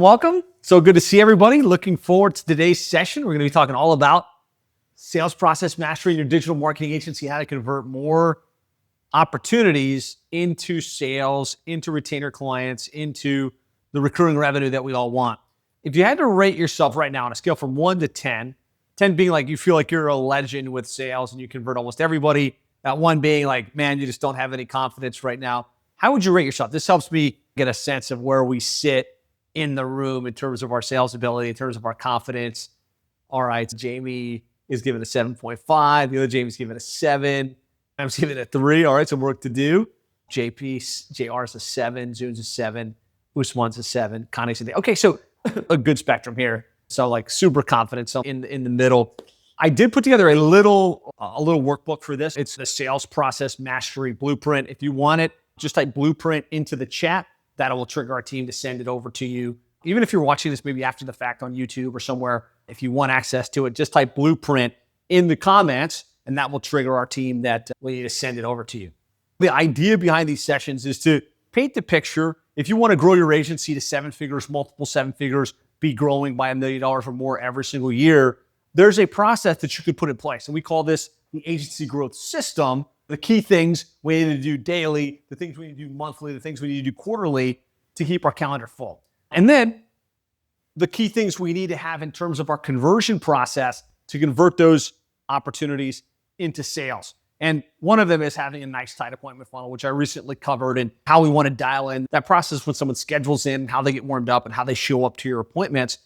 Welcome. So good to see everybody. Looking forward to today's session. We're going to be talking all about sales process mastery in your digital marketing agency, how to convert more opportunities into sales, into retainer clients, into the recurring revenue that we all want. If you had to rate yourself right now on a scale from 1 to 10, 10 being like you feel like you're a legend with sales and you convert almost everybody, that 1 being like, man, you just don't have any confidence right now, how would you rate yourself? This helps me get a sense of where we sit in the room in terms of our sales ability, in terms of our confidence. All right, Jamie is giving a 7.5. The other Jamie's giving a 7. I'm giving it a 3. All right, some work to do. JR is a 7. Zune's a 7. Usman's a 7. Connie's a 8. Okay, so a good spectrum here. So like super confident. So in the middle. I did put together a little workbook for this. It's the Sales Process Mastery Blueprint. If you want it, just type blueprint into the chat. That will trigger our team to send it over to you. Even if you're watching this maybe after the fact on YouTube or somewhere, if you want access to it, just type blueprint in the comments and that will trigger our team that we need to send it over to you. The idea behind these sessions is to paint the picture. If you want to grow your agency to 7 figures, multiple 7 figures, be growing by $1 million or more every single year, there's a process that you could put in place. And we call this the agency growth system. The key things we need to do daily, the things we need to do monthly, the things we need to do quarterly to keep our calendar full. And then the key things we need to have in terms of our conversion process to convert those opportunities into sales. And one of them is having a nice tight appointment funnel, which I recently covered, and how we want to dial in that process when someone schedules in, how they get warmed up and how they show up to your appointments.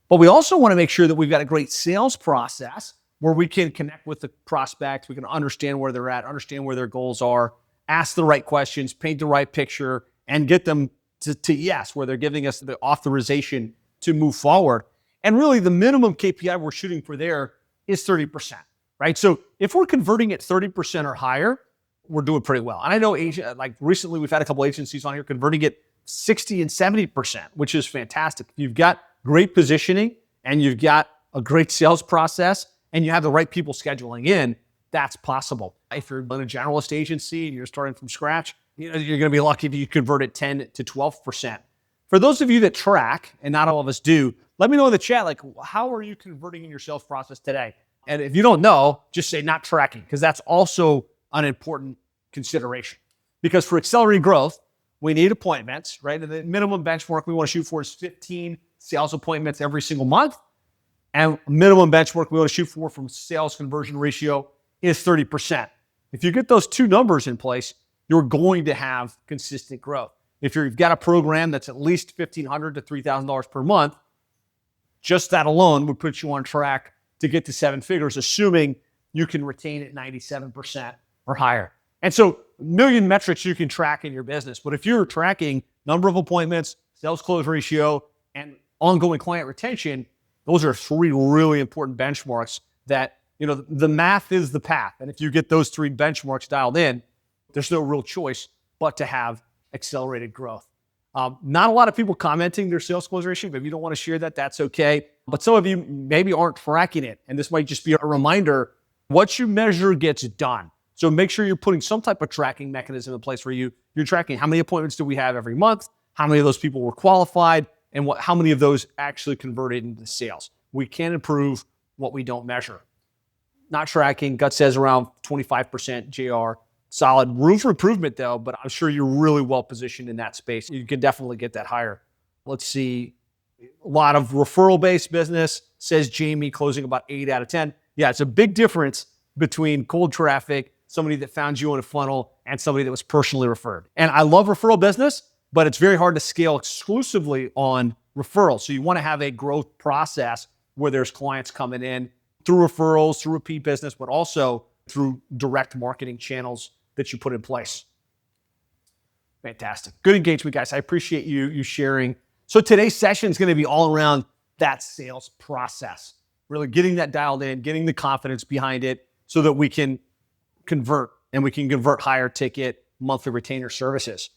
But we also want to make sure that we've got a great sales process where we can connect with the prospect, we can understand where they're at, understand where their goals are, ask the right questions, paint the right picture, and get them to yes, where they're giving us the authorization to move forward. And really the minimum KPI we're shooting for there is 30%, right? So if we're converting at 30% or higher, we're doing pretty well. And I know like recently we've had a couple agencies on here converting at 60 and 70%, which is fantastic. If you've got great positioning and you've got a great sales process, and you have the right people scheduling in, that's possible. If you're in a generalist agency and you're starting from scratch, you're going to be lucky if you convert at 10 to 12%. For those of you that track, and not all of us do, let me know in the chat, like, how are you converting in your sales process today? And if you don't know, just say not tracking, because that's also an important consideration. Because for accelerated growth, we need appointments, right? And the minimum benchmark we want to shoot for is 15 sales appointments every single month. And minimum benchmark we want to shoot for from sales conversion ratio is 30%. If you get those two numbers in place, you're going to have consistent growth. If you've got a program that's at least $1,500 to $3,000 per month, just that alone would put you on track to get to 7 figures, assuming you can retain at 97% or higher. And so a million metrics you can track in your business. But if you're tracking number of appointments, sales close ratio, and ongoing client retention, those are 3 really important benchmarks that, the math is the path. And if you get those 3 benchmarks dialed in, there's no real choice but to have accelerated growth. Not a lot of people commenting their sales close ratio, but if you don't want to share that, that's okay. But some of you maybe aren't tracking it. And this might just be a reminder, what you measure gets done. So make sure you're putting some type of tracking mechanism in place where you're tracking how many appointments do we have every month, how many of those people were qualified, and how many of those actually converted into sales. We can improve what we don't measure. Not tracking, gut says around 25% JR. Solid. Room for improvement though, but I'm sure you're really well positioned in that space. You can definitely get that higher. Let's see. A lot of referral-based business, says Jamie, closing about 8 out of 10. Yeah, it's a big difference between cold traffic, somebody that found you in a funnel, and somebody that was personally referred. And I love referral business, but it's very hard to scale exclusively on referrals. So you want to have a growth process where there's clients coming in through referrals, through repeat business, but also through direct marketing channels that you put in place. Fantastic. Good engagement, guys. I appreciate you sharing. So today's session is going to be all around that sales process, really getting that dialed in, getting the confidence behind it so that we can convert and we can convert higher ticket monthly retainer services.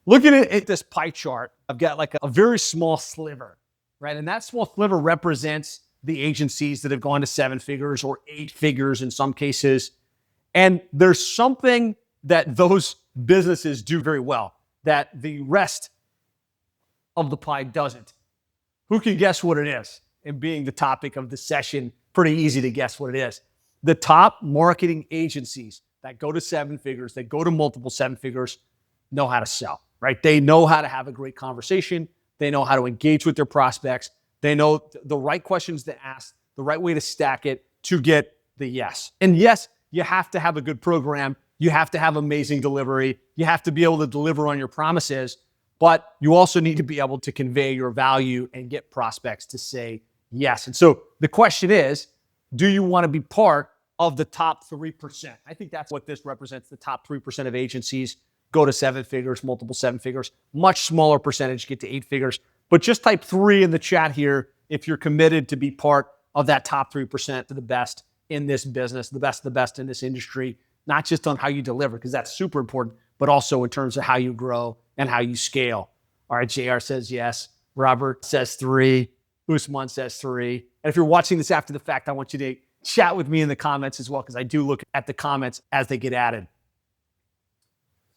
Looking at this pie chart, I've got like a very small sliver, right? And that small sliver represents the agencies that have gone to 7 figures or 8 figures in some cases. And there's something that those businesses do very well that the rest of the pie doesn't. Who can guess what it is? And being the topic of the session, pretty easy to guess what it is. The top marketing agencies that go to seven figures, that go to multiple seven figures, know how to sell, right? They know how to have a great conversation. They know how to engage with their prospects. They know the right questions to ask, the right way to stack it to get the yes. And yes, you have to have a good program. You have to have amazing delivery. You have to be able to deliver on your promises, but you also need to be able to convey your value and get prospects to say yes. And so the question is, do you want to be part of the top 3%? I think that's what this represents. The top 3% of agencies go to seven figures, multiple seven figures. Much smaller percentage get to eight figures. But just type 3 in the chat here if you're committed to be part of that top 3% to the best in this business, the best of the best in this industry, not just on how you deliver, because that's super important, but also in terms of how you grow and how you scale. All right, JR says yes. Robert says 3. Usman says 3. And if you're watching this after the fact, I want you to chat with me in the comments as well, because I do look at the comments as they get added.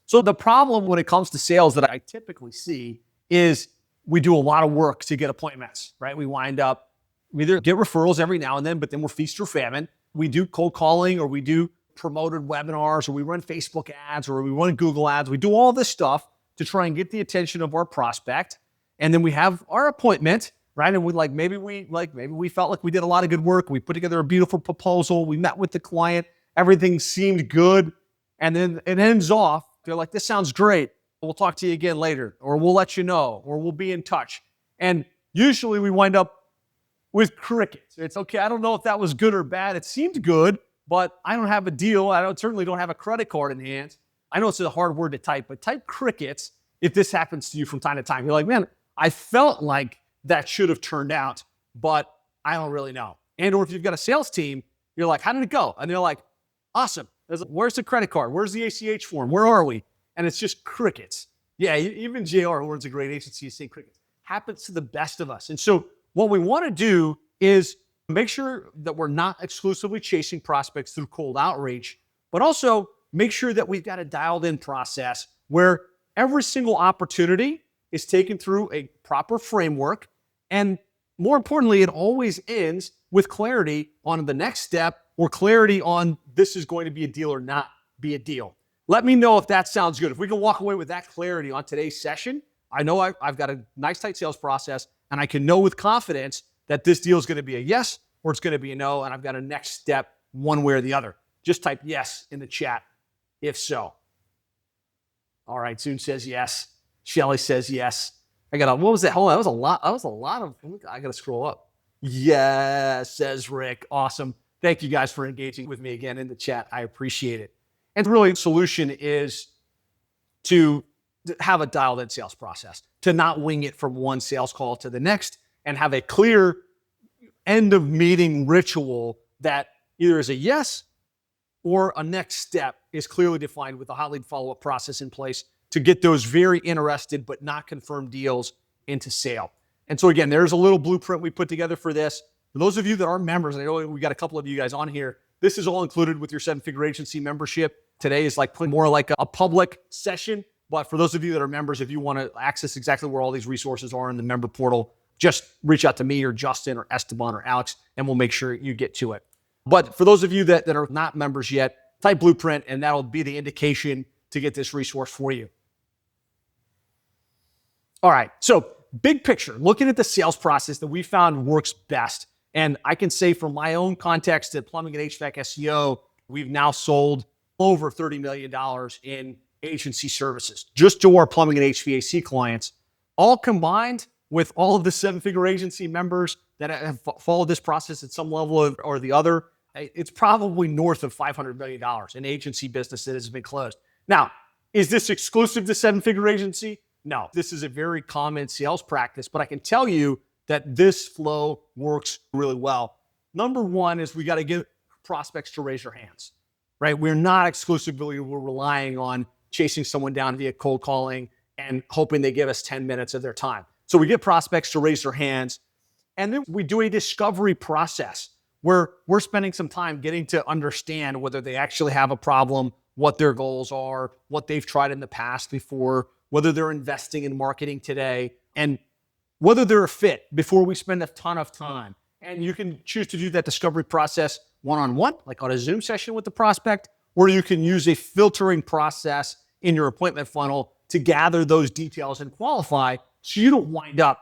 So the problem when it comes to sales that I typically see is we do a lot of work to get appointments, right? We either get referrals every now and then, but then we're feast or famine. We do cold calling, or we do promoted webinars, or we run Facebook ads, or we run Google ads. We do all this stuff to try and get the attention of our prospect. And then we have our appointment, right? And maybe we felt like we did a lot of good work. We put together a beautiful proposal. We met with the client. Everything seemed good. And then it ends off. They're like, this sounds great. We'll talk to you again later, or we'll let you know, or we'll be in touch. And usually we wind up with crickets. It's okay. I don't know if that was good or bad. It seemed good, but I don't have a deal. Certainly don't have a credit card in hand. I know it's a hard word to type, but type crickets if this happens to you from time to time. You're like, man, I felt like that should have turned out, but I don't really know. And or if you've got a sales team, you're like, how did it go? And they're like, awesome. Where's the credit card? Where's the ACH form? Where are we? And it's just crickets. Yeah, even JR, who runs a great agency, is saying crickets. Happens to the best of us. And so what we want to do is make sure that we're not exclusively chasing prospects through cold outreach, but also make sure that we've got a dialed in process where every single opportunity is taken through a proper framework. And more importantly, it always ends with clarity on the next step, or clarity on this is going to be a deal or not be a deal. Let me know if that sounds good. If we can walk away with that clarity on today's session, I know I've got a nice tight sales process, and I can know with confidence that this deal is going to be a yes or it's going to be a no, and I've got a next step one way or the other. Just type yes in the chat if so. All right, Zoom says yes. Shelly says yes. What was that? Hold on, that was a lot of, I got to scroll up. Yes, says Rick. Awesome. Thank you guys for engaging with me again in the chat. I appreciate it. And really, the solution is to have a dialed-in sales process, to not wing it from one sales call to the next, and have a clear end-of-meeting ritual that either is a yes or a next step is clearly defined with a hot lead follow-up process in place to get those very interested but not confirmed deals into sale. And so again, there's a little blueprint we put together for this. For those of you that are members, I know we got a couple of you guys on here, this is all included with your seven-figure agency membership. Today is more like a public session, but for those of you that are members, if you want to access exactly where all these resources are in the member portal, just reach out to me or Justin or Esteban or Alex, and we'll make sure you get to it. But for those of you that are not members yet, type blueprint, and that'll be the indication to get this resource for you. All right, so big picture, looking at the sales process that we found works best. And I can say from my own context at Plumbing and HVAC SEO, we've now sold over $30 million in agency services just to our plumbing and HVAC clients, all combined with all of the seven-figure agency members that have followed this process at some level or the other. It's probably north of $500 million in agency business that has been closed. Now, is this exclusive to seven-figure agency? No, this is a very common sales practice, but I can tell you that this flow works really well. Number one is we got to get prospects to raise their hands, right? We're not exclusively relying on chasing someone down via cold calling and hoping they give us 10 minutes of their time. So we get prospects to raise their hands, and then we do a discovery process where we're spending some time getting to understand whether they actually have a problem, what their goals are, what they've tried in the past before, whether they're investing in marketing today. And whether they're a fit before we spend a ton of time. And you can choose to do that discovery process one-on-one, like on a Zoom session with the prospect, or you can use a filtering process in your appointment funnel to gather those details and qualify so you don't wind up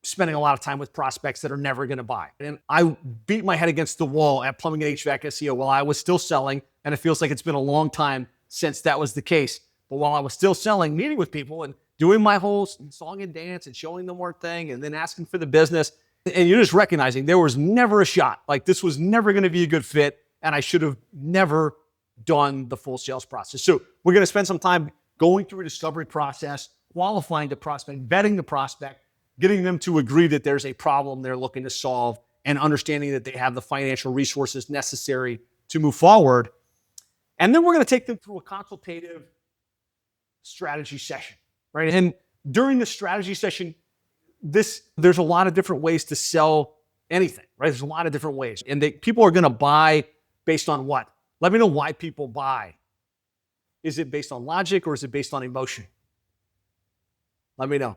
spending a lot of time with prospects that are never going to buy. And I beat my head against the wall at Plumbing and HVAC SEO while I was still selling, and it feels like it's been a long time since that was the case. But while I was still selling, meeting with people and doing my whole song and dance and showing them our thing and then asking for the business, and you're just recognizing there was never a shot. Like this was never going to be a good fit, and I should have never done the full sales process. So we're going to spend some time going through a discovery process, qualifying the prospect, vetting the prospect, getting them to agree that there's a problem they're looking to solve, and understanding that they have the financial resources necessary to move forward. And then we're going to take them through a consultative strategy session, right? And during the strategy session, there's a lot of different ways to sell anything, right? There's a lot of different ways. And people are going to buy based on what? Let me know why people buy. Is it based on logic or is it based on emotion? Let me know.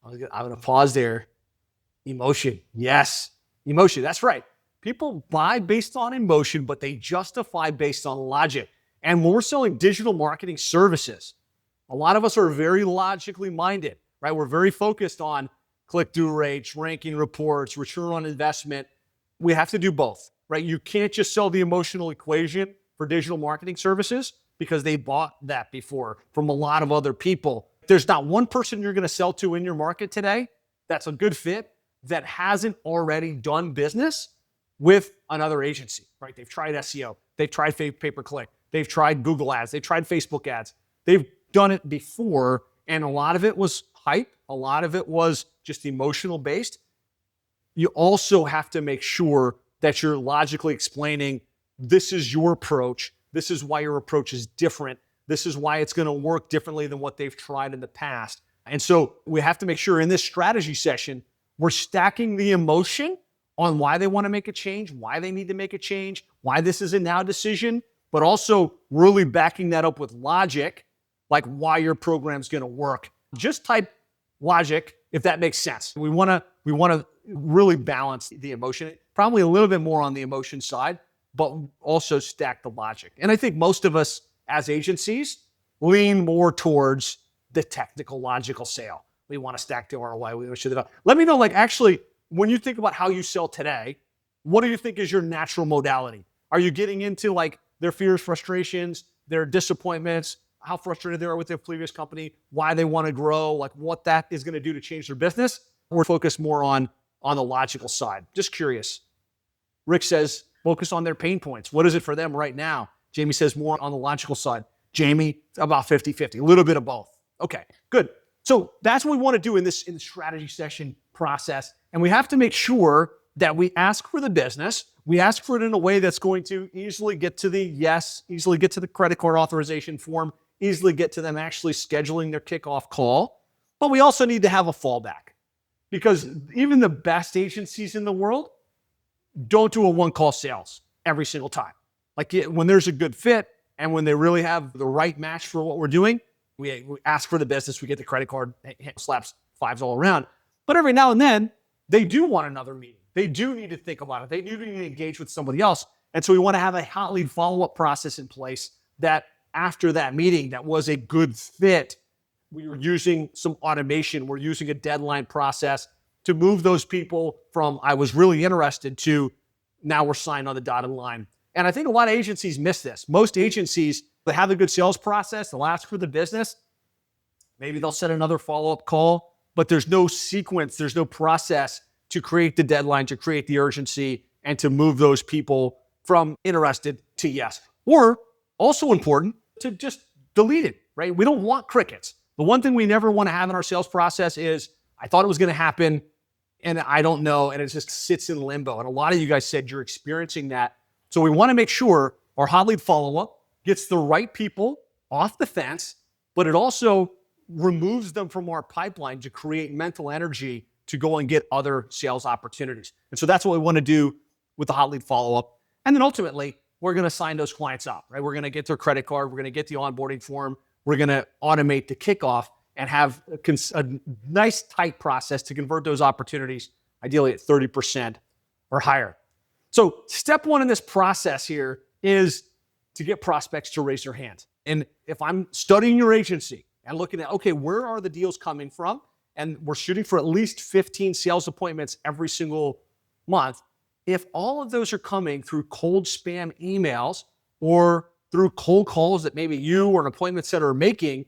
I'm going to pause there. Emotion. Yes. Emotion. That's right. People buy based on emotion, but they justify based on logic. And when we're selling digital marketing services, a lot of us are very logically minded, right? We're very focused on click-through rates, ranking reports, return on investment. We have to do both, right? You can't just sell the emotional equation for digital marketing services because they bought that before from a lot of other people. There's not one person you're going to sell to in your market today that's a good fit that hasn't already done business with another agency, right? They've tried SEO, they've tried pay-per-click, they've tried Google ads, they've tried Facebook ads. They've done it before, and a lot of it was hype, a lot of it was just emotional based. You also have to make sure that you're logically explaining, this is your approach, this is why your approach is different, this is why it's going to work differently than what they've tried in the past. And so we have to make sure in this strategy session, we're stacking the emotion on why they want to make a change, why they need to make a change, why this is a now decision, but also really backing that up with logic, like why your program's going to work. Just type logic if that makes sense. We want to really balance the emotion, probably a little bit more on the emotion side, but also stack the logic. And I think most of us as agencies lean more towards the technical logical sale. We want to stack the ROI. Let me know, like, actually, when you think about how you sell today, what do you think is your natural modality? Are you getting into like their fears, frustrations, their disappointments, how frustrated they are with their previous company, why they want to grow, like what that is going to do to change their business? Or focus more on the logical side? Just curious. Rick says, focus on their pain points. What is it for them right now? Jamie says more on the logical side. Jamie, about 50-50, a little bit of both. Okay, good. So that's what we want to do in the strategy session process. And we have to make sure that we ask for the business. We ask for it in a way that's going to easily get to the yes, easily get to the credit card authorization form, easily get to them actually scheduling their kickoff call. But we also need to have a fallback, because even the best agencies in the world don't do a one-call sales every single time. Like when there's a good fit and when they really have the right match for what we're doing, we ask for the business, we get the credit card, slaps fives all around. But every now and then, they do want another meeting. They do need to think about it. They do need to engage with somebody else. And so we want to have a hot lead follow-up process in place that after that meeting that was a good fit, we were using some automation. We're using a deadline process to move those people from I was really interested to now we're signed on the dotted line. And I think a lot of agencies miss this. Most agencies, they have a good sales process. They'll ask for the business. Maybe they'll set another follow-up call, but there's no sequence. There's no process to create the deadline, to create the urgency, and to move those people from interested to yes. Or also important to just delete it, right? We don't want crickets. The one thing we never want to have in our sales process is, I thought it was going to happen and I don't know, and it just sits in limbo. And a lot of you guys said you're experiencing that. So we want to make sure our hot lead follow-up gets the right people off the fence, but it also removes them from our pipeline to create mental energy to go and get other sales opportunities. And so that's what we want to do with the hot lead follow-up. And then ultimately, we're going to sign those clients up, right? We're going to get their credit card. We're going to get the onboarding form. We're going to automate the kickoff. and have a nice tight process to convert those opportunities, ideally at 30% or higher. So step one in this process here is to get prospects to raise their hand. And if I'm studying your agency and looking at, okay, where are the deals coming from? And we're shooting for at least 15 sales appointments every single month. If all of those are coming through cold spam emails or through cold calls that maybe you or an appointment setter are making,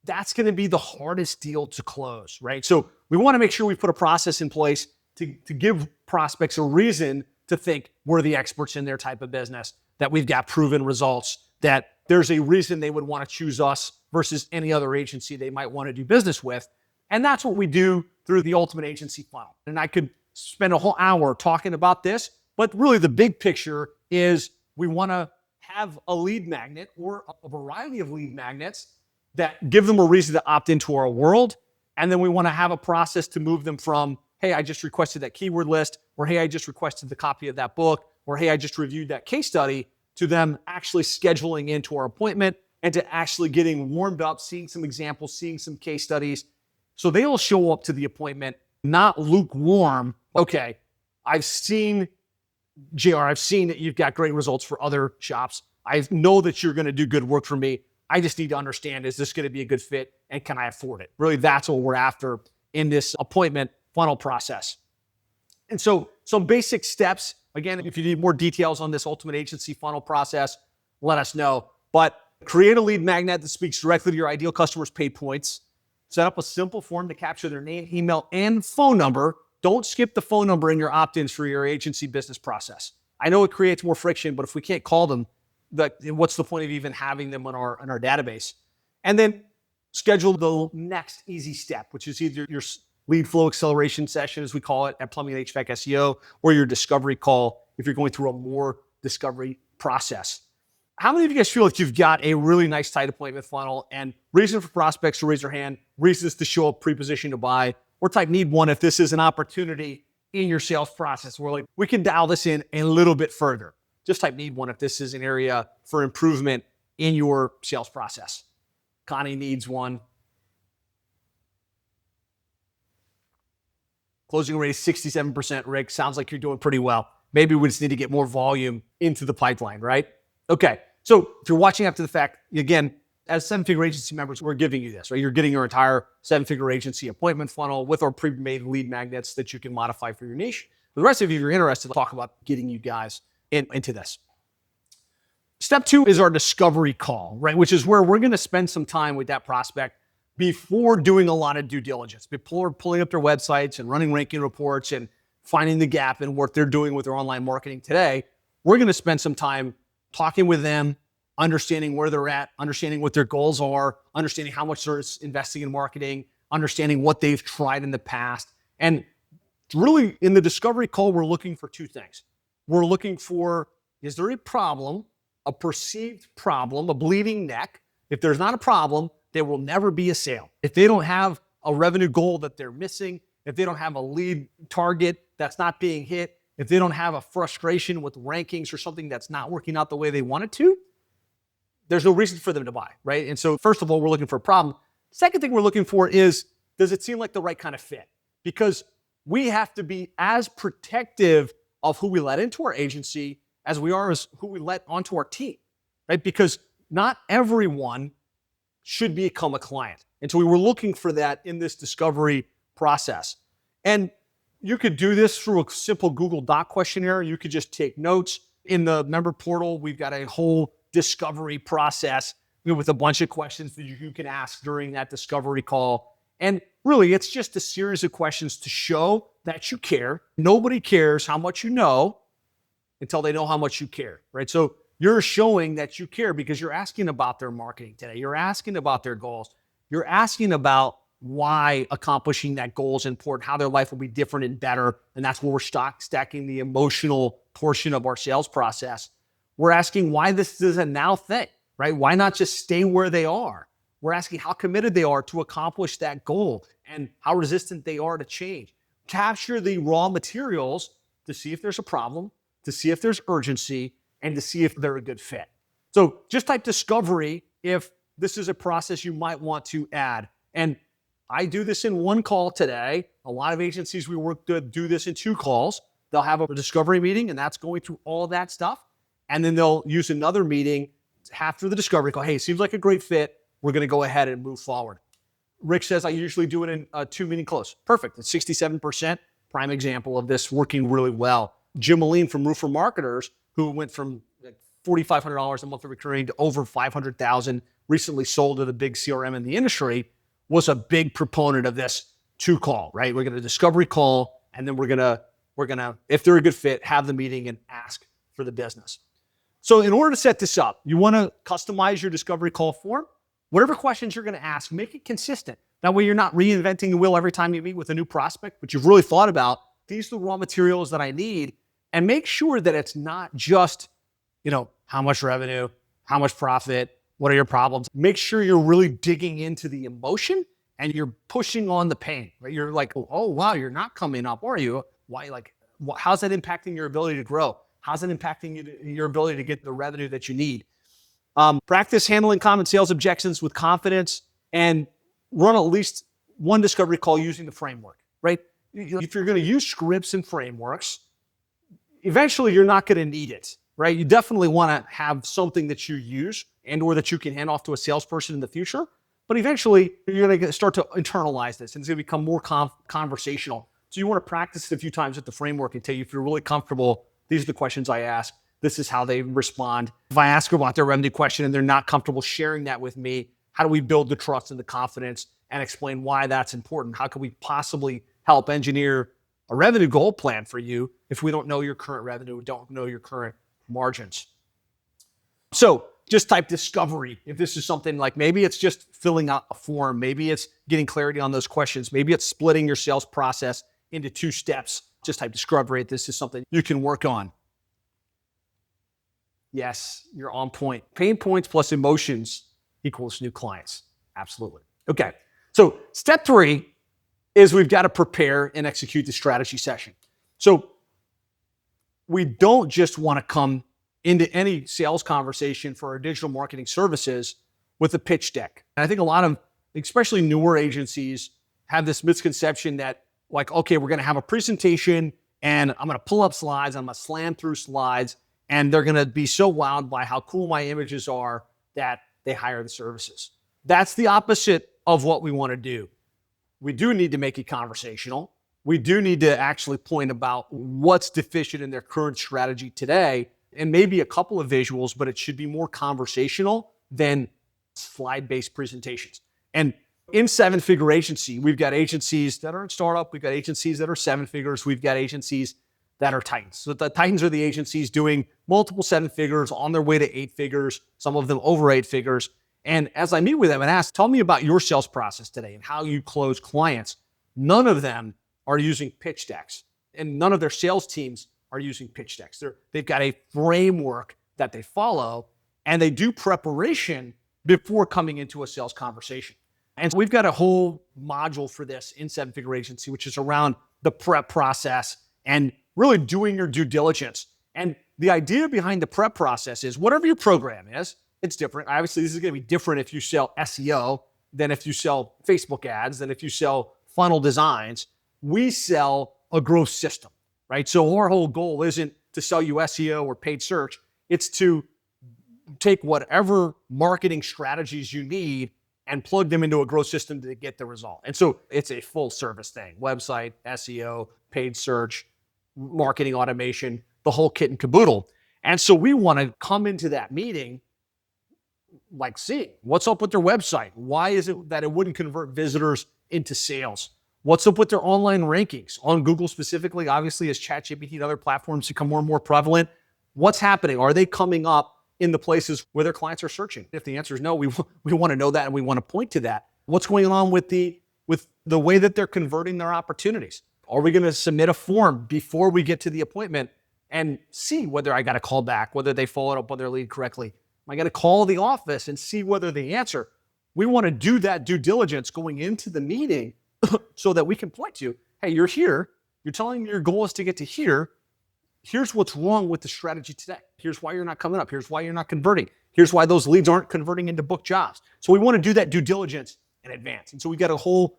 that's going to be the hardest deal to close, right? So we want to make sure we put a process in place to give prospects a reason to think we're the experts in their type of business, that we've got proven results, that there's a reason they would want to choose us versus any other agency they might want to do business with. And that's what we do through the Ultimate Agency Funnel. And I could spend a whole hour talking about this, but really the big picture is we want to have a lead magnet or a variety of lead magnets that give them a reason to opt into our world. And then we want to have a process to move them from, hey, I just requested that keyword list, or hey, I just requested the copy of that book, or hey, I just reviewed that case study, to them actually scheduling into our appointment and to actually getting warmed up, seeing some examples, seeing some case studies. So they'll show up to the appointment, not lukewarm. Okay, I've seen, JR, I've seen that you've got great results for other shops. I know that you're going to do good work for me. I just need to understand, is this going to be a good fit and can I afford it? Really, that's what we're after in this appointment funnel process. And so some basic steps, again, if you need more details on this Ultimate Agency Funnel process, let us know. But create a lead magnet that speaks directly to your ideal customer's pain points. Set up a simple form to capture their name, email, and phone number. Don't skip the phone number in your opt-ins for your agency business process. I know it creates more friction, but if we can't call them, what's the point of even having them in our database? And then schedule the next easy step, which is either your lead flow acceleration session, as we call it at Plumbing and HVAC SEO, or your discovery call if you're going through a more discovery process. How many of you guys feel like you've got a really nice tight appointment funnel and reason for prospects to raise their hand, reasons to show up pre-positioned to buy, or type need one if this is an opportunity in your sales process where like we can dial this in a little bit further. Just type need one if this is an area for improvement in your sales process. Connie needs one. Closing rate is 67%, Rick. Sounds like you're doing pretty well. Maybe we just need to get more volume into the pipeline, right? Okay, so if you're watching after the fact, again, as seven-figure agency members, we're giving you this, right? You're getting your entire seven-figure agency appointment funnel with our pre-made lead magnets that you can modify for your niche. For the rest of you, if you're interested, we'll talk about getting you guys into this. Step two is our discovery call, right? Which is where we're going to spend some time with that prospect before doing a lot of due diligence, before pulling up their websites and running ranking reports and finding the gap in what they're doing with their online marketing today. We're going to spend some time talking with them, understanding where they're at, understanding what their goals are, understanding how much they're investing in marketing, understanding what they've tried in the past. And really, in the discovery call, we're looking for two things. We're looking for, is there a problem, a perceived problem, a bleeding neck? If there's not a problem, there will never be a sale. If they don't have a revenue goal that they're missing, if they don't have a lead target that's not being hit, if they don't have a frustration with rankings or something that's not working out the way they want it to, there's no reason for them to buy, right? And so first of all, we're looking for a problem. Second thing we're looking for is, does it seem like the right kind of fit? Because we have to be as protective of who we let into our agency as we are as who we let onto our team, right? Because not everyone should become a client. And so we were looking for that in this discovery process. And you could do this through a simple Google Doc questionnaire. You could just take notes. In the member portal, we've got a whole discovery process with a bunch of questions that you can ask during that discovery call. And really, it's just a series of questions to show that you care. Nobody cares how much you know until they know how much you care, right? So you're showing that you care because you're asking about their marketing today. You're asking about their goals. You're asking about why accomplishing that goal is important, how their life will be different and better. And that's where we're stacking the emotional portion of our sales process. We're asking why this is a now thing, right? Why not just stay where they are? We're asking how committed they are to accomplish that goal and how resistant they are to change. Capture the raw materials to see if there's a problem, to see if there's urgency, and to see if they're a good fit. So just type discovery if this is a process you might want to add. And I do this in one call today. A lot of agencies we work with do this in 2 calls. They'll have a discovery meeting, and that's going through all that stuff. And then they'll use another meeting after the discovery call. Hey, seems like a great fit. We're going to go ahead and move forward. Rick says I usually do it in a 2-meeting close. Perfect. It's 67%. Prime example of this working really well. Jim Moline from Roofer Marketers, who went from $4,500 a month of recurring to over $500,000, recently sold to the big CRM in the industry, was a big proponent of this 2-call, right? We're going to discovery call, and then we're going to, if they're a good fit, have the meeting and ask for the business. So in order to set this up, you want to customize your discovery call form. Whatever questions you're going to ask, make it consistent. That way you're not reinventing the wheel every time you meet with a new prospect, but you've really thought about, these are the raw materials that I need, and make sure that it's not just, how much revenue, how much profit, what are your problems? Make sure you're really digging into the emotion and you're pushing on the pain, right? You're like, oh, wow, you're not coming up, are you? Why? How's that impacting your ability to grow? How's it impacting your ability to get the revenue that you need? Practice handling common sales objections with confidence, and run at least one discovery call using the framework, right? If you're going to use scripts and frameworks, eventually you're not going to need it, right? You definitely want to have something that you use and or that you can hand off to a salesperson in the future. But eventually you're going to start to internalize this, and it's going to become more conversational. So you want to practice it a few times with the framework until you feel really comfortable. These are the questions I ask. This is how they respond. If I ask about their revenue question and they're not comfortable sharing that with me, how do we build the trust and the confidence and explain why that's important? How can we possibly help engineer a revenue goal plan for you if we don't know your current revenue, don't know your current margins? So just type discovery. If this is something like, maybe it's just filling out a form, maybe it's getting clarity on those questions, maybe it's splitting your sales process into 2 steps. Just type discovery if this is something you can work on. Yes, you're on point. Pain points plus emotions equals new clients. Absolutely. Okay. So step 3 is we've got to prepare and execute the strategy session. So we don't just want to come into any sales conversation for our digital marketing services with a pitch deck. And I think a lot of, especially newer agencies, have this misconception that, like, okay, we're going to have a presentation and I'm going to pull up slides, I'm going to slam through slides, and they're going to be so wowed by how cool my images are that they hire the services. That's the opposite of what we want to do. We do need to make it conversational. We do need to actually point about what's deficient in their current strategy today, and maybe a couple of visuals, but it should be more conversational than slide-based presentations. And in 7-figure agency, we've got agencies that are in startup, we've got agencies that are 7 figures, we've got agencies that are Titans. So the Titans are the agencies doing multiple 7 figures, on their way to 8 figures, some of them over 8 figures. And as I meet with them and ask, tell me about your sales process today and how you close clients, none of them are using pitch decks, and none of their sales teams are using pitch decks. They've got a framework that they follow, and they do preparation before coming into a sales conversation. And so we've got a whole module for this in 7-figure agency, which is around the prep process and really doing your due diligence. And the idea behind the prep process is, whatever your program is, it's different. Obviously, this is going to be different if you sell SEO than if you sell Facebook ads, than if you sell funnel designs. We sell a growth system, right? So our whole goal isn't to sell you SEO or paid search. It's to take whatever marketing strategies you need and plug them into a growth system to get the result. And so it's a full service thing: website, SEO, paid search, marketing automation, the whole kit and caboodle. And so we want to come into that meeting like seeing what's up with their website. Why is it that it wouldn't convert visitors into sales? What's up with their online rankings on Google specifically? Obviously, as ChatGPT and other platforms become more and more prevalent, what's happening? Are they coming up in the places where their clients are searching? If the answer is no, we want to know that, and we want to point to that. What's going on with the way that they're converting their opportunities? Are we going to submit a form before we get to the appointment and see whether I got a call back, whether they followed up on their lead correctly? Am I going to call the office and see whether they answer? We want to do that due diligence going into the meeting so that we can point to, hey, you're here. You're telling me your goal is to get to here. Here's what's wrong with the strategy today. Here's why you're not coming up. Here's why you're not converting. Here's why those leads aren't converting into booked jobs. So we want to do that due diligence in advance. And so we got a whole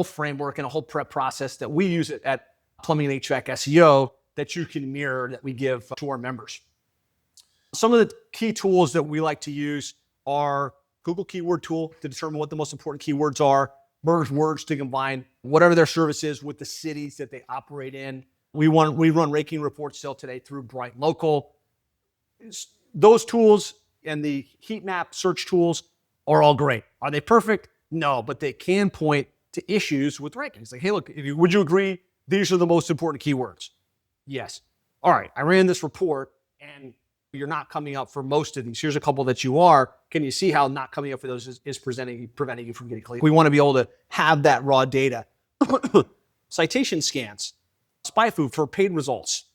framework and a whole prep process that we use at Plumbing and HVAC SEO that you can mirror that we give to our members. Some of the key tools that we like to use are Google Keyword Tool to determine what the most important keywords are, merge words to combine whatever their service is with the cities that they operate in. We run ranking reports still today through Bright Local. Those tools and the heat map search tools are all great. Are they perfect? No, but they can point to issues with rankings. Like, hey, look, would you agree these are the most important keywords? Yes. All right, I ran this report and you're not coming up for most of these. Here's a couple that you are. Can you see how not coming up for those is preventing you from getting clicked? We want to be able to have that raw data. Citation scans, SpyFu for paid results.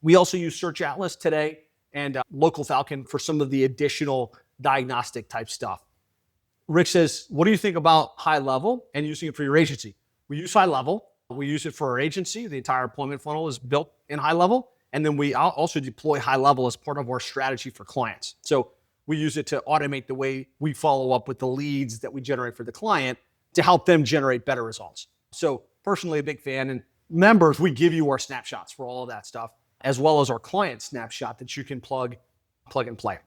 We also use Search Atlas today and Local Falcon for some of the additional diagnostic type stuff. Rick says, what do you think about high level and using it for your agency? We use high level. We use it for our agency. The entire employment funnel is built in high level. And then we also deploy high level as part of our strategy for clients. So we use it to automate the way we follow up with the leads that we generate for the client to help them generate better results. So personally, a big fan. And members, we give you our snapshots for all of that stuff, as well as our client snapshot that you can plug and play.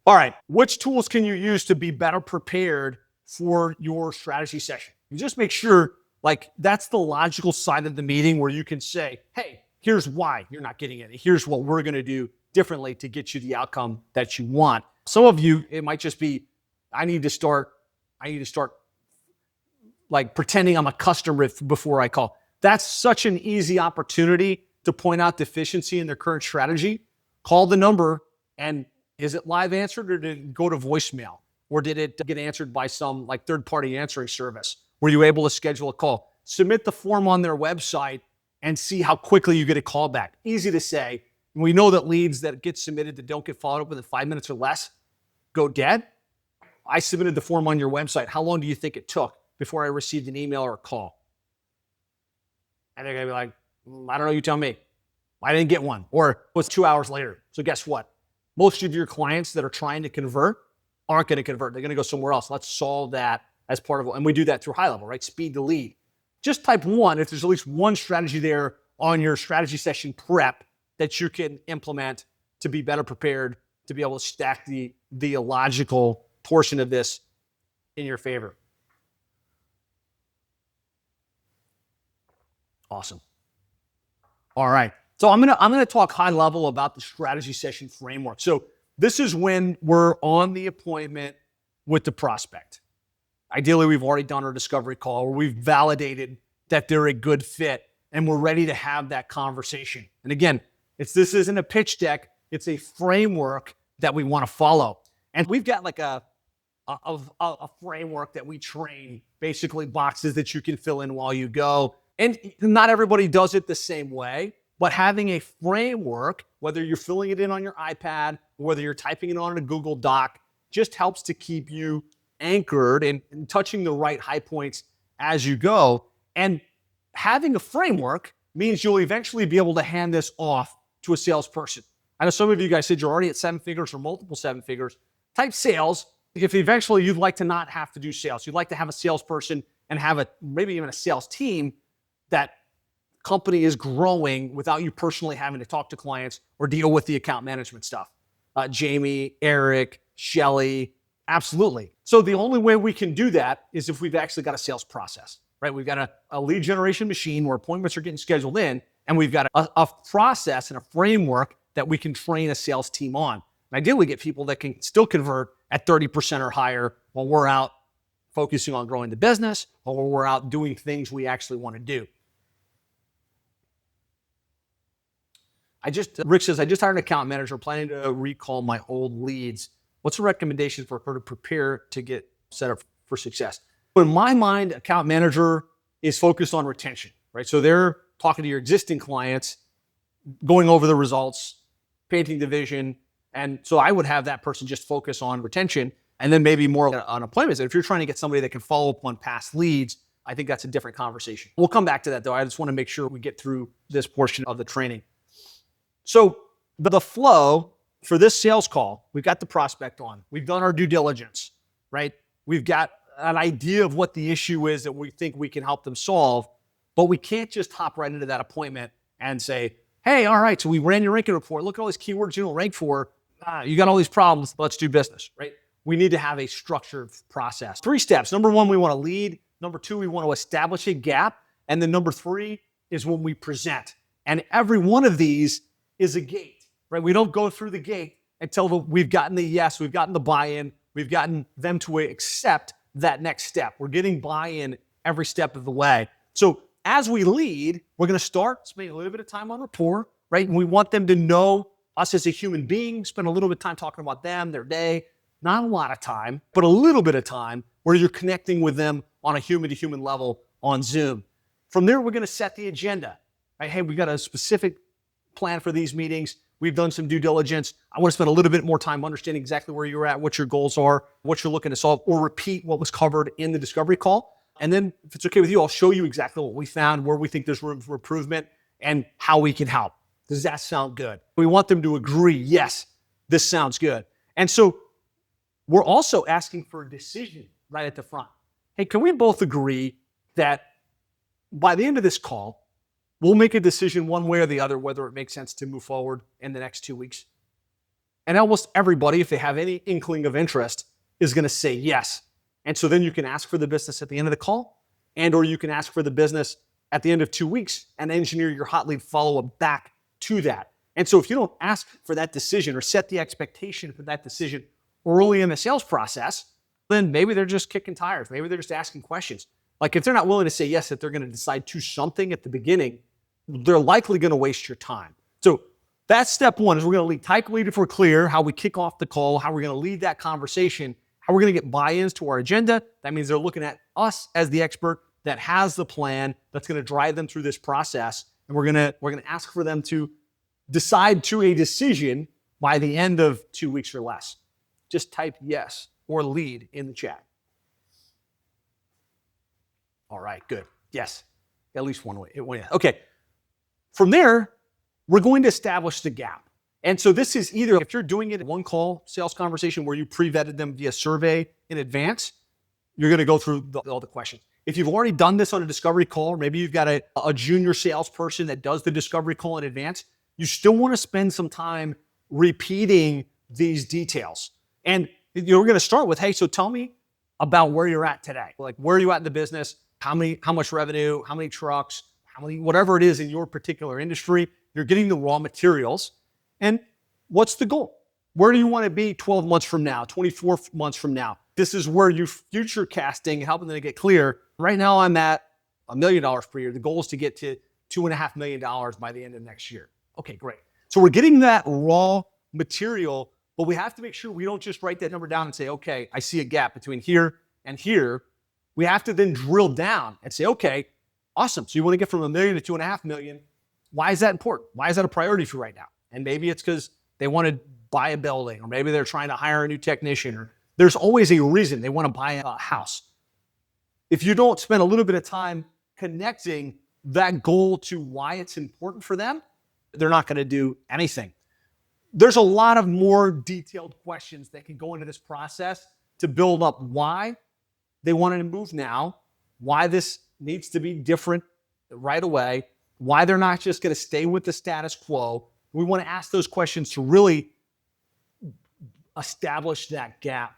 All right, which tools can you use to be better prepared for your strategy session? You just make sure, like, that's the logical side of the meeting where you can say, hey, here's why you're not getting it. Here's what we're going to do differently to get you the outcome that you want. Some of you, it might just be, I need to start like pretending I'm a customer before I call. That's such an easy opportunity to point out deficiency in their current strategy. Call the number, and is it live answered or did it go to voicemail? Or did it get answered by some like third-party answering service? Were you able to schedule a call? Submit the form on their website and see how quickly you get a call back. Easy to say. We know that leads that get submitted that don't get followed up within 5 minutes or less go dead. I submitted the form on your website. How long do you think it took before I received an email or a call? And they're gonna be like, I don't know, you tell me. I didn't get one. Or it was 2 hours later. So guess what? Most of your clients that are trying to convert aren't gonna convert. They're gonna go somewhere else. Let's solve that as part of it. And we do that through high level, right? Speed to lead. Just type one if there's at least one strategy there on your strategy session prep that you can implement to be better prepared to be able to stack the logical portion of this in your favor. Awesome. All right. So I'm gonna talk high level about the strategy session framework. So this is when we're on the appointment with the prospect. Ideally, we've already done our discovery call or we've validated that they're a good fit and we're ready to have that conversation. And again, this isn't a pitch deck, it's a framework that we want to follow. And we've got like a framework that we train, basically boxes that you can fill in while you go. And not everybody does it the same way, but having a framework, whether you're filling it in on your iPad, or whether you're typing it on a Google Doc, just helps to keep you anchored and touching the right high points as you go. And having a framework means you'll eventually be able to hand this off to a salesperson. I know some of you guys said you're already at 7 figures or multiple 7 figures. Type sales. If eventually you'd like to not have to do sales, you'd like to have a salesperson and have maybe even a sales team, that company is growing without you personally having to talk to clients or deal with the account management stuff. Jamie, Eric, Shelly, absolutely. So the only way we can do that is if we've actually got a sales process, right? We've got a lead generation machine where appointments are getting scheduled in, and we've got a process and a framework that we can train a sales team on. And ideally get people that can still convert at 30% or higher while we're out focusing on growing the business or when we're out doing things we actually want to do. Rick says, I just hired an account manager planning to recall my old leads. What's a recommendation for her to prepare to get set up for success? In my mind, account manager is focused on retention, right? So they're talking to your existing clients, going over the results, painting the vision. And so I would have that person just focus on retention and then maybe more on appointments. And if you're trying to get somebody that can follow up on past leads, I think that's a different conversation. We'll come back to that though. I just want to make sure we get through this portion of the training. So the flow for this sales call, we've got the prospect on. We've done our due diligence, right? We've got an idea of what the issue is that we think we can help them solve, but we can't just hop right into that appointment and say, hey, all right, so we ran your ranking report. Look at all these keywords you don't rank for. You got all these problems. Let's do business, right? We need to have a structured process. 3 steps. Number 1, we want to lead. Number 2, we want to establish a gap. And then number 3 is when we present. And every one of these is a gate, right? We don't go through the gate until we've gotten the yes, we've gotten the buy-in, we've gotten them to accept that next step. We're getting buy-in every step of the way. So as we lead, we're going to start spending a little bit of time on rapport, right? And we want them to know us as a human being, spend a little bit of time talking about them, their day. Not a lot of time, but a little bit of time where you're connecting with them on a human-to-human level on Zoom. From there, we're going to set the agenda. Right? Hey, we got a specific plan for these meetings. We've done some due diligence. I want to spend a little bit more time understanding exactly where you're at, what your goals are, what you're looking to solve, or repeat what was covered in the discovery call. And then, if it's okay with you, I'll show you exactly what we found, where we think there's room for improvement, and how we can help. Does that sound good? We want them to agree, yes, this sounds good. And so we're also asking for a decision right at the front. Hey, can we both agree that by the end of this call, we'll make a decision one way or the other whether it makes sense to move forward in the next 2 weeks? And almost everybody, if they have any inkling of interest, is going to say yes. And so then you can ask for the business at the end of the call, and or you can ask for the business at the end of 2 weeks and engineer your hot lead follow-up back to that. And so if you don't ask for that decision or set the expectation for that decision early in the sales process, then maybe they're just kicking tires. Maybe they're just asking questions. Like if they're not willing to say yes, that they're going to decide to something at the beginning, they're likely going to waste your time. So that's step 1, is we're going to lead type lead if we're clear, how we kick off the call, how we're going to lead that conversation, how we're going to get buy-ins to our agenda. That means they're looking at us as the expert that has the plan that's going to drive them through this process. And we're going to ask for them to decide to a decision by the end of 2 weeks or less. Just type yes or lead in the chat. All right, good. Yes, at least one way. Okay. From there, we're going to establish the gap. And so this is either, if you're doing it in one call sales conversation where you pre-vetted them via survey in advance, you're going to go through all the questions. If you've already done this on a discovery call, or maybe you've got a junior salesperson that does the discovery call in advance, you still want to spend some time repeating these details. And we're going to start with, hey, so tell me about where you're at today. Like, where are you at in the business? How much revenue? How many trucks? Whatever it is in your particular industry, you're getting the raw materials. And what's the goal? Where do you want to be 12 months from now, 24 months from now? This is where you're future casting, helping them to get clear. Right now, I'm at $1 million per year. The goal is to get to $2.5 million by the end of next year. Okay, great. So we're getting that raw material, but we have to make sure we don't just write that number down and say, okay, I see a gap between here and here. We have to then drill down and say, okay, awesome. So you want to get from $1 million to $2.5 million. Why is that important? Why is that a priority for you right now? And maybe it's because they want to buy a building, or maybe they're trying to hire a new technician, or there's always a reason they want to buy a house. If you don't spend a little bit of time connecting that goal to why it's important for them, they're not going to do anything. There's a lot of more detailed questions that can go into this process to build up why they want to move now, why this needs to be different right away, why they're not just going to stay with the status quo. We want to ask those questions to really establish that gap.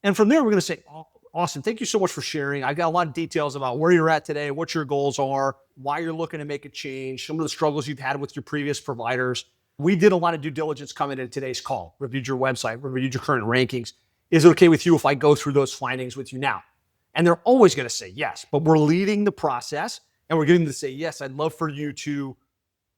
And from there, we're going to say, oh, awesome, thank you so much for sharing. I got a lot of details about where you're at today, what your goals are, why you're looking to make a change, some of the struggles you've had with your previous providers. We did a lot of due diligence coming into today's call, reviewed your website, reviewed your current rankings. Is it okay with you if I go through those findings with you now? And they're always going to say yes, but we're leading the process and we're getting them to say, yes, I'd love for you to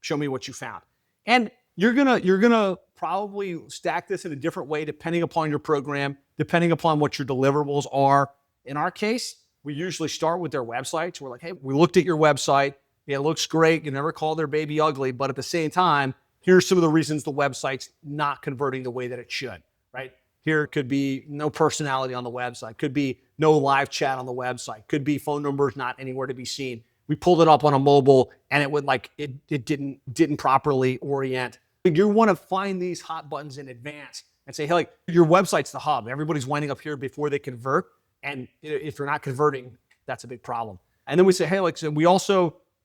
show me what you found. And you're gonna probably stack this in a different way depending upon your program, depending upon what your deliverables are. In our case, we usually start with their websites. We're like, hey, we looked at your website. It looks great. You never call their baby ugly, but at the same time, here's some of the reasons the website's not converting the way that it should, right? Here could be no personality on the website, could be no live chat on the website, could be phone numbers not anywhere to be seen. We pulled it up on a mobile and it didn't properly orient. You want to find these hot buttons in advance and say, hey, like, your website's the hub. Everybody's winding up here before they convert. And if you're not converting, that's a big problem. And then we say, hey, like, so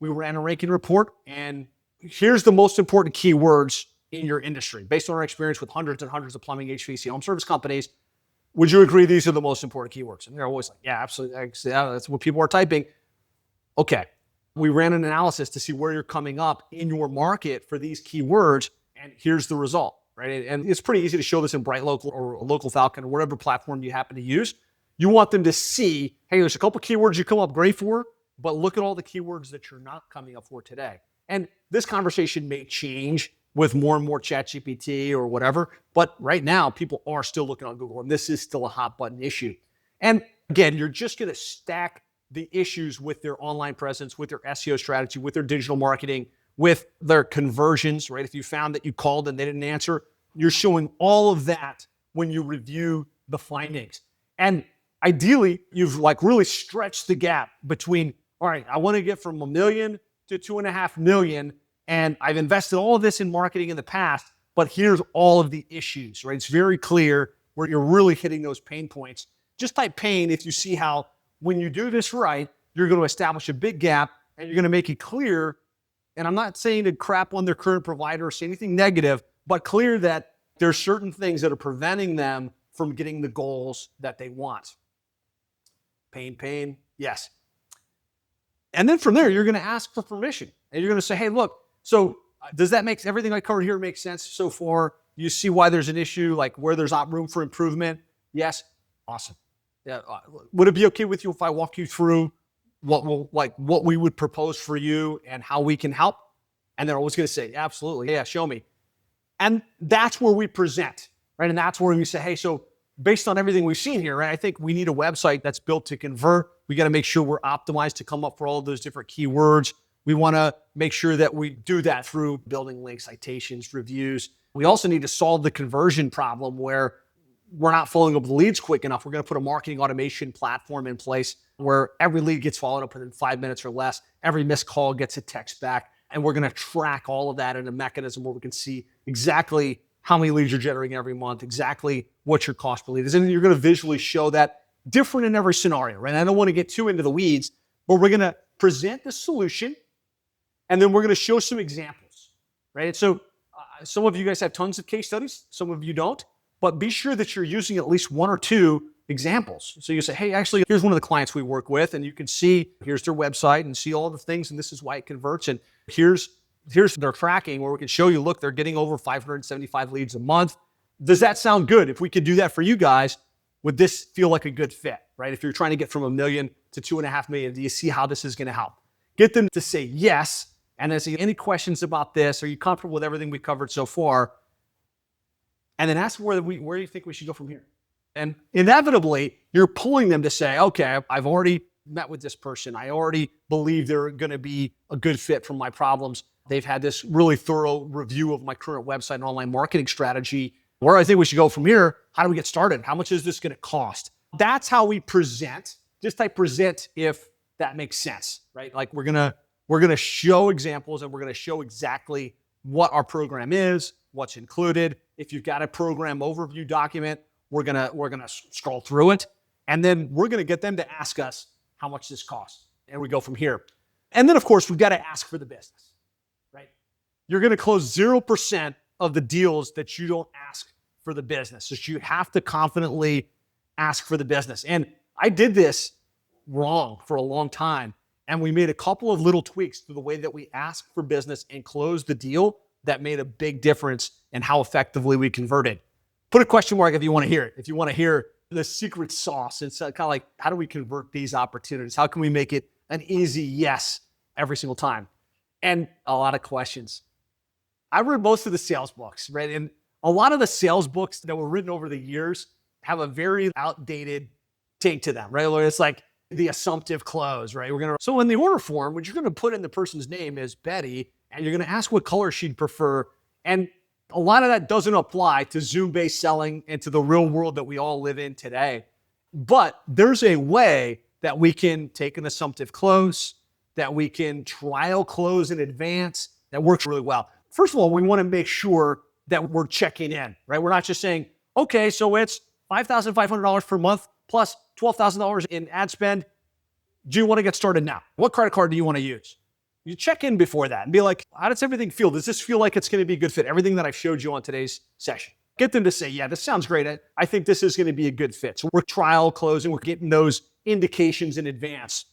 we ran a ranking report, and here's the most important keywords in your industry. Based on our experience with hundreds and hundreds of plumbing, HVAC, home service companies, would you agree these are the most important keywords? And they're always like, yeah, absolutely. Yeah, that's what people are typing. Okay. We ran an analysis to see where you're coming up in your market for these keywords, and here's the result, right? And it's pretty easy to show this in Bright Local or Local Falcon or whatever platform you happen to use. You want them to see, hey, there's a couple keywords you come up great for, but look at all the keywords that you're not coming up for today. And this conversation may change with more and more ChatGPT or whatever, but right now people are still looking on Google, and this is still a hot button issue. And again, you're just going to stack the issues with their online presence, with their SEO strategy, with their digital marketing, with their conversions, right? If you found that you called and they didn't answer, you're showing all of that when you review the findings. And ideally, you've like really stretched the gap between, all right, I want to get from 1 million to 2.5 million, and I've invested all of this in marketing in the past, but here's all of the issues, right? It's very clear where you're really hitting those pain points. Just type pain if you see how when you do this right, you're going to establish a big gap and you're going to make it clear. And I'm not saying to crap on their current provider or say anything negative, but clear that there's certain things that are preventing them from getting the goals that they want. Pain, yes. And then from there, you're going to ask for permission. And you're going to say, hey, look, so does that make everything I covered here make sense so far? You see why there's an issue, like where there's room for improvement? Yes. Awesome. Yeah. Would it be okay with you if I walk you through what we would propose for you and how we can help? And they're always going to say, absolutely. Yeah, show me. And that's where we present, right? And that's where we say, hey, so based on everything we've seen here, right, I think we need a website that's built to convert. We got to make sure we're optimized to come up for all of those different keywords. We want to make sure that we do that through building links, citations, reviews. We also need to solve the conversion problem where we're not following up with leads quick enough. We're going to put a marketing automation platform in place where every lead gets followed up within 5 minutes or less. Every missed call gets a text back. And we're going to track all of that in a mechanism where we can see exactly how many leads you're generating every month, exactly what your cost per lead is. And you're going to visually show that different in every scenario, right? I don't want to get too into the weeds, but we're going to present the solution and then we're going to show some examples, right? So some of you guys have tons of case studies. Some of you don't. But be sure that you're using at least 1 or 2 examples. So you say, hey, actually, here's one of the clients we work with, and you can see, here's their website and see all the things, and this is why it converts. And here's their tracking where we can show you, look, they're getting over 575 leads a month. Does that sound good? If we could do that for you guys, would this feel like a good fit, right? If you're trying to get from 1 million to 2.5 million, do you see how this is going to help? Get them to say yes, and then say, any questions about this? Are you comfortable with everything we covered so far? And then ask where do you think we should go from here? And inevitably, you're pulling them to say, okay, I've already met with this person. I already believe they're going to be a good fit for my problems. They've had this really thorough review of my current website and online marketing strategy. Where I think we should go from here, how do we get started? How much is this going to cost? That's how we present. Just type present if that makes sense, right? Like we're gonna show examples and we're going to show exactly what our program is, what's included. If you've got a program overview document, we're gonna scroll through it, and then we're gonna get them to ask us how much this costs, and we go from here. And then, of course, we've got to ask for the business, right? You're gonna close 0% of the deals that you don't ask for the business. So you have to confidently ask for the business. And I did this wrong for a long time, and we made a couple of little tweaks to the way that we ask for business and close the deal that made a big difference in how effectively we converted. Put a question mark if you want to hear it. If you want to hear the secret sauce, it's kind of like, how do we convert these opportunities? How can we make it an easy yes every single time? And a lot of questions. I read most of the sales books, right? And a lot of the sales books that were written over the years have a very outdated take to them, right? It's like the assumptive close, right? So in the order form, what you're going to put in the person's name is Betty, and you're going to ask what color she'd prefer. And a lot of that doesn't apply to Zoom-based selling and to the real world that we all live in today. But there's a way that we can take an assumptive close, that we can trial close in advance, that works really well. First of all, we want to make sure that we're checking in, right? We're not just saying, okay, so it's $5,500 per month. plus $12,000 in ad spend. Do you want to get started now? What credit card do you want to use? You check in before that and be like, how does everything feel? Does this feel like it's going to be a good fit? Everything that I've showed you on today's session. Get them to say, yeah, this sounds great. I think this is going to be a good fit. So we're trial closing. We're getting those indications in advance.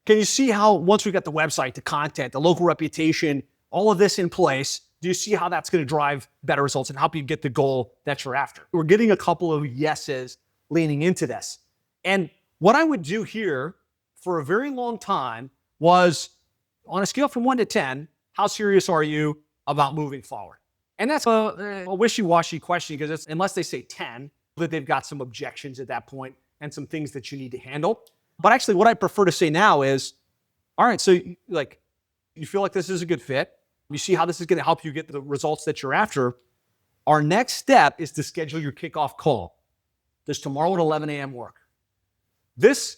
Can you see how once we've got the website, the content, the local reputation, all of this in place, do you see how that's going to drive better results and help you get the goal that you're after? We're getting a couple of yeses leaning into this. And what I would do here for a very long time was, on a scale from 1 to 10, how serious are you about moving forward? And that's a wishy-washy question, because it's, unless they say 10, that they've got some objections at that point and some things that you need to handle. But actually, what I prefer to say now is, all right, so you feel like this is a good fit. You see how this is going to help you get the results that you're after. Our next step is to schedule your kickoff call. Does tomorrow at 11 a.m. work? This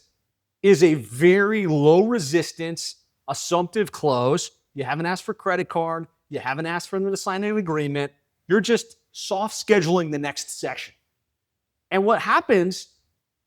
is a very low resistance, assumptive close. You haven't asked for credit card. You haven't asked for them to sign an agreement. You're just soft scheduling the next session. And what happens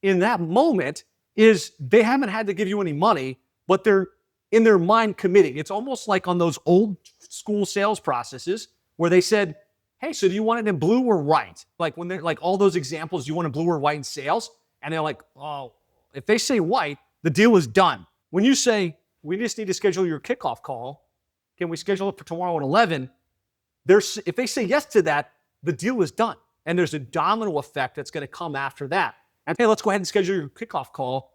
in that moment is they haven't had to give you any money, but they're in their mind committing. It's almost like on those old school sales processes where they said, hey, so do you want it in blue or white? Like when they're like all those examples, do you want it blue or white in sales? And they're like, oh, if they say white, the deal is done. When you say, we just need to schedule your kickoff call, can we schedule it for tomorrow at 11? If they say yes to that, the deal is done. And there's a domino effect that's going to come after that. And hey, let's go ahead and schedule your kickoff call.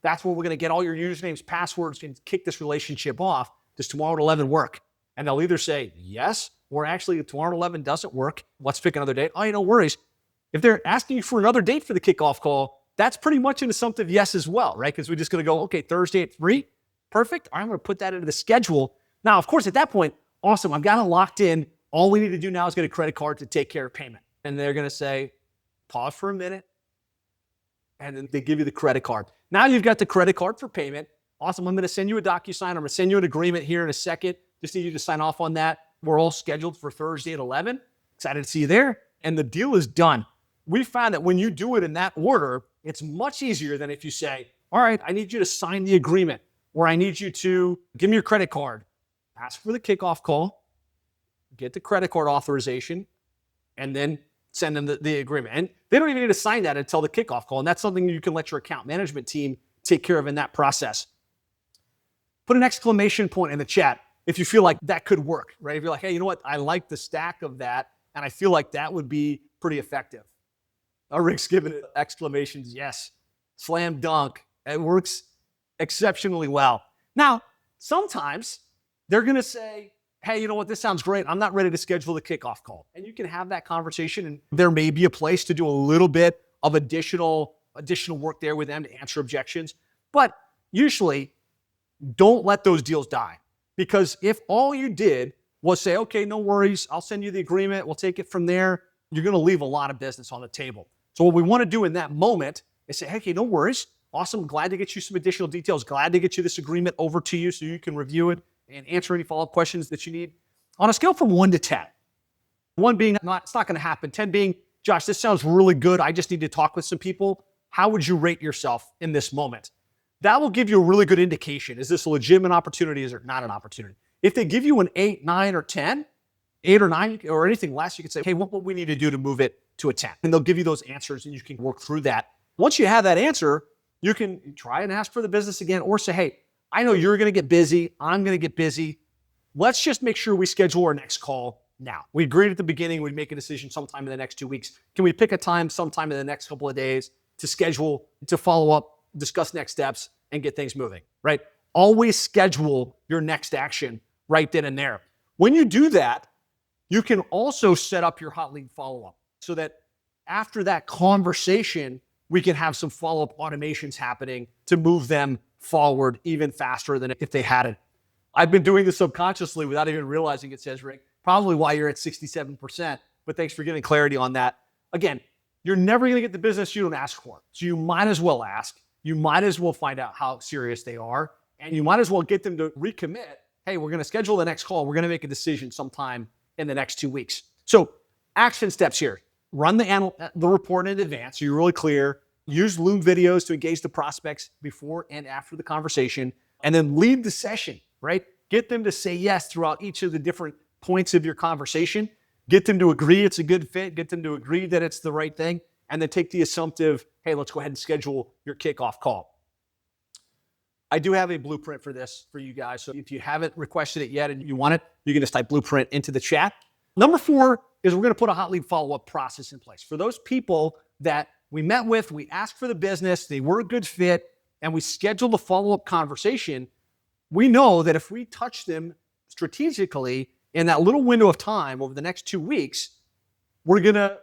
That's where we're going to get all your usernames, passwords, and kick this relationship off. Does tomorrow at 11 work? And they'll either say yes, or actually tomorrow at 11 doesn't work. Let's pick another date. Oh, no worries. If they're asking you for another date for the kickoff call, that's pretty much an assumptive yes as well, right? Because we're just going to go, okay, Thursday at 3, perfect. I'm going to put that into the schedule. Now, of course, at that point, awesome, I've got it locked in. All we need to do now is get a credit card to take care of payment. And they're going to say, pause for a minute. And then they give you the credit card. Now you've got the credit card for payment. Awesome, I'm going to send you a DocuSign. I'm going to send you an agreement here in a second. Just need you to sign off on that. We're all scheduled for Thursday at 11. Excited to see you there. And the deal is done. We found that when you do it in that order, it's much easier than if you say, all right, I need you to sign the agreement, or I need you to give me your credit card, ask for the kickoff call, get the credit card authorization, and then send them the agreement. And they don't even need to sign that until the kickoff call. And that's something you can let your account management team take care of in that process. Put an exclamation point in the chat if you feel like that could work, right? If you're like, hey, you know what? I like the stack of that, and I feel like that would be pretty effective. Rick's giving it exclamations. Yes. Slam dunk. It works exceptionally well. Now, sometimes they're going to say, hey, you know what? This sounds great. I'm not ready to schedule the kickoff call. And you can have that conversation, and there may be a place to do a little bit of additional work there with them to answer objections. But usually, don't let those deals die. Because if all you did was say, okay, no worries, I'll send you the agreement, we'll take it from there, you're going to leave a lot of business on the table. So what we want to do in that moment is say, hey, no worries, awesome, glad to get you some additional details, glad to get you this agreement over to you so you can review it and answer any follow-up questions that you need. On a scale from 1 to 10, 1 being it's not going to happen, 10 being, Josh, this sounds really good, I just need to talk with some people, how would you rate yourself in this moment? That will give you a really good indication. Is this a legitimate opportunity? Is it not an opportunity? If they give you an 8, 9, or 10, 8 or 9, or anything less, you can say, hey, what we need to do to move it to a 10? And they'll give you those answers, and you can work through that. Once you have that answer, you can try and ask for the business again, or say, hey, I know you're going to get busy. I'm going to get busy. Let's just make sure we schedule our next call now. We agreed at the beginning we'd make a decision sometime in the next 2 weeks. Can we pick a time sometime in the next couple of days to schedule, to follow up, discuss next steps, and get things moving, right? Always schedule your next action right then and there. When you do that, you can also set up your hot lead follow-up so that after that conversation, we can have some follow-up automations happening to move them forward even faster than if they hadn't. I've been doing this subconsciously without even realizing it, says Rick. Probably why you're at 67%, but thanks for giving clarity on that. Again, you're never going to get the business you don't ask for. So you might as well ask. You might as well find out how serious they are, and you might as well get them to recommit. Hey, we're going to schedule the next call. We're going to make a decision sometime in the next 2 weeks. So action steps here. run the report in advance so you're really clear. Use Loom videos to engage the prospects before and after the conversation, and then lead the session, right? Get them to say yes throughout each of the different points of your conversation. Get them to agree it's a good fit. Get them to agree that it's the right thing, and then take the assumptive, hey, let's go ahead and schedule your kickoff call. I do have a blueprint for this for you guys. So if you haven't requested it yet and you want it, you can just type blueprint into the chat. Number 4 is we're going to put a hot lead follow-up process in place. For those people that we met with, we asked for the business, they were a good fit, and we scheduled a follow-up conversation, we know that if we touch them strategically in that little window of time over the next 2 weeks, we're gonna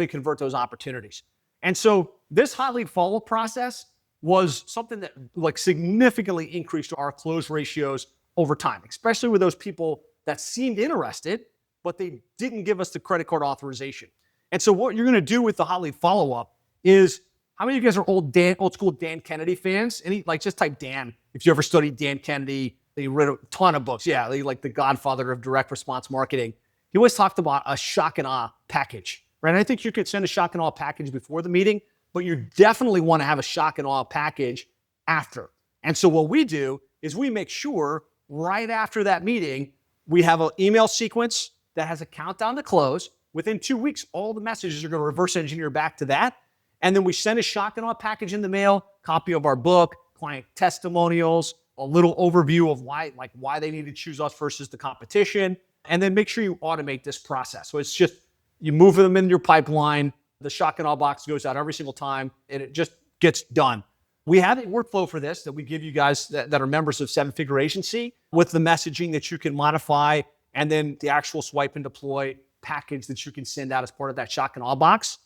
convert those opportunities. And so this hot lead follow-up process was something that significantly increased our close ratios over time, especially with those people that seemed interested, but they didn't give us the credit card authorization. And so what you're going to do with the hot lead follow-up is, how many of you guys are old school Dan Kennedy fans? Just type Dan. If you ever studied Dan Kennedy, he read a ton of books. Yeah, like the godfather of direct response marketing. He always talked about a shock and awe package, right? And I think you could send a shock and awe package before the meeting, but you definitely want to have a shock and awe package after. And so what we do is we make sure right after that meeting, we have an email sequence that has a countdown to close. Within 2 weeks, all the messages are going to reverse engineer back to that. And then we send a shock and awe package in the mail, copy of our book, client testimonials, a little overview of why they need to choose us versus the competition. And then make sure you automate this process. So it's just, you move them in your pipeline, the shock and awe box goes out every single time, and it just gets done. We have a workflow for this that we give you guys that are members of 7-Figure Agency, with the messaging that you can modify, and then the actual swipe and deploy package that you can send out as part of that shock and awe box.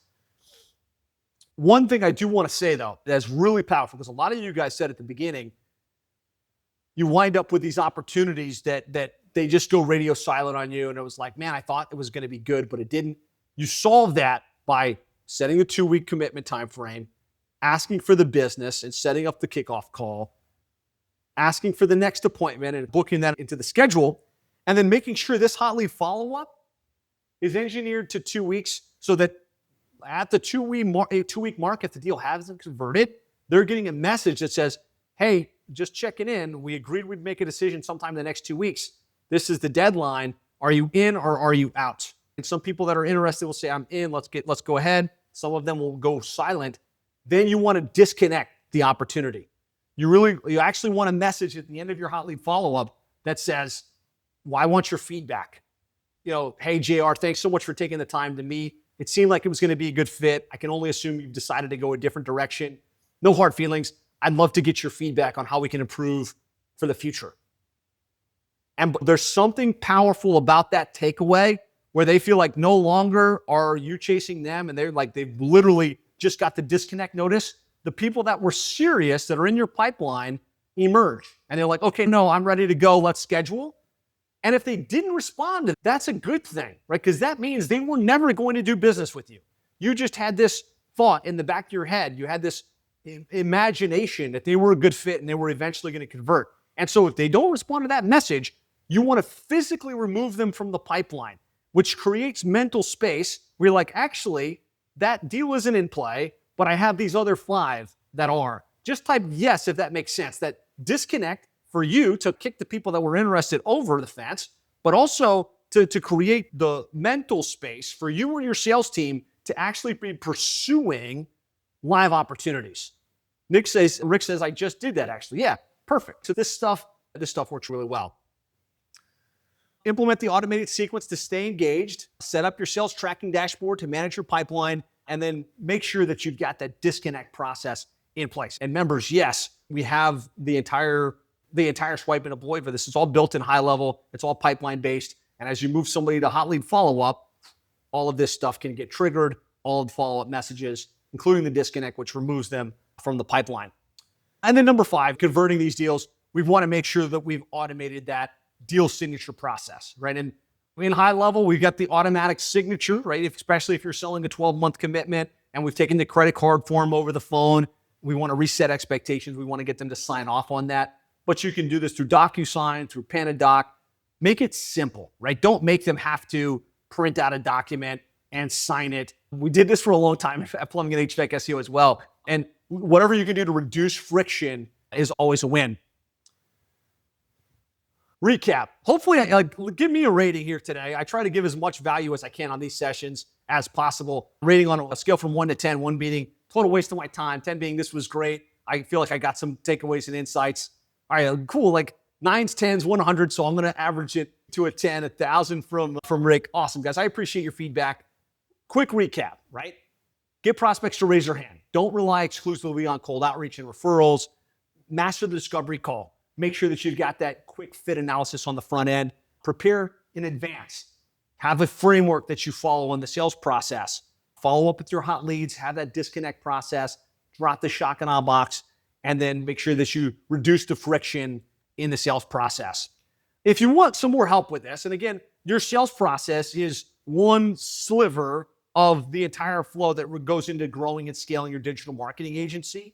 One thing I do want to say, though, that's really powerful, because a lot of you guys said at the beginning, you wind up with these opportunities that they just go radio silent on you, and it was like, man, I thought it was going to be good, but it didn't. You solve that by setting the 2-week commitment time frame, asking for the business and setting up the kickoff call, asking for the next appointment and booking that into the schedule, and then making sure this hot lead follow-up is engineered to 2 weeks, so that at the 2-week mark, if the deal hasn't converted, they're getting a message that says, hey, just checking in. We agreed we'd make a decision sometime in the next 2 weeks. This is the deadline. Are you in or are you out? And some people that are interested will say, I'm in, let's go ahead. Some of them will go silent. Then you want to disconnect the opportunity. You actually want a message at the end of your hot lead follow-up that says, well, I want your feedback. Hey, JR, thanks so much for taking the time to meet. It seemed like it was going to be a good fit. I can only assume you've decided to go a different direction. No hard feelings. I'd love to get your feedback on how we can improve for the future. And there's something powerful about that takeaway, where they feel like no longer are you chasing them, and they've literally just got the disconnect notice. The people that were serious, that are in your pipeline, emerge. And they're like, okay, no, I'm ready to go. Let's schedule. And if they didn't respond, that's a good thing, right? Because that means they were never going to do business with you. You just had this thought in the back of your head. You had this imagination that they were a good fit and they were eventually going to convert. And so if they don't respond to that message, you want to physically remove them from the pipeline, which creates mental space where you're like, actually, that deal isn't in play, but I have these other 5 that are. Just type yes if that makes sense. That disconnect for you to kick the people that were interested over the fence, but also to create the mental space for you and your sales team to actually be pursuing live opportunities. Rick says, I just did that actually. Yeah, perfect. So this stuff works really well. Implement the automated sequence to stay engaged. Set up your sales tracking dashboard to manage your pipeline, and then make sure that you've got that disconnect process in place. And members, yes, we have the entire swipe and deploy for this. It's all built in high level. It's all pipeline based. And as you move somebody to hot lead follow-up, all of this stuff can get triggered, all of the follow-up messages, including the disconnect, which removes them from the pipeline. And then number 5, converting these deals, we want to make sure that we've automated that deal signature process, right? And in high level, we've got the automatic signature, right? Especially if you're selling a 12-month commitment and we've taken the credit card form over the phone, we want to reset expectations. We want to get them to sign off on that. But you can do this through DocuSign, through PanaDoc. Make it simple, right? Don't make them have to print out a document and sign it. We did this for a long time at Plumbing and HVAC SEO as well. And whatever you can do to reduce friction is always a win. Recap. Hopefully, give me a rating here today. I try to give as much value as I can on these sessions as possible. Rating on a scale from 1 to 10, 1 being total waste of my time, 10 being this was great. I feel like I got some takeaways and insights. All right, cool. Like 9s, 10s, 100. So I'm going to average it to a 10, 1,000 from Rick. Awesome, guys. I appreciate your feedback. Quick recap, right? Get prospects to raise their hand. Don't rely exclusively on cold outreach and referrals. Master the discovery call. Make sure that you've got that quick fit analysis on the front end. Prepare in advance. Have a framework that you follow in the sales process. Follow up with your hot leads. Have that disconnect process. Drop the shock and awe box. And then make sure that you reduce the friction in the sales process. If you want some more help with this, and again, your sales process is one sliver of the entire flow that goes into growing and scaling your digital marketing agency.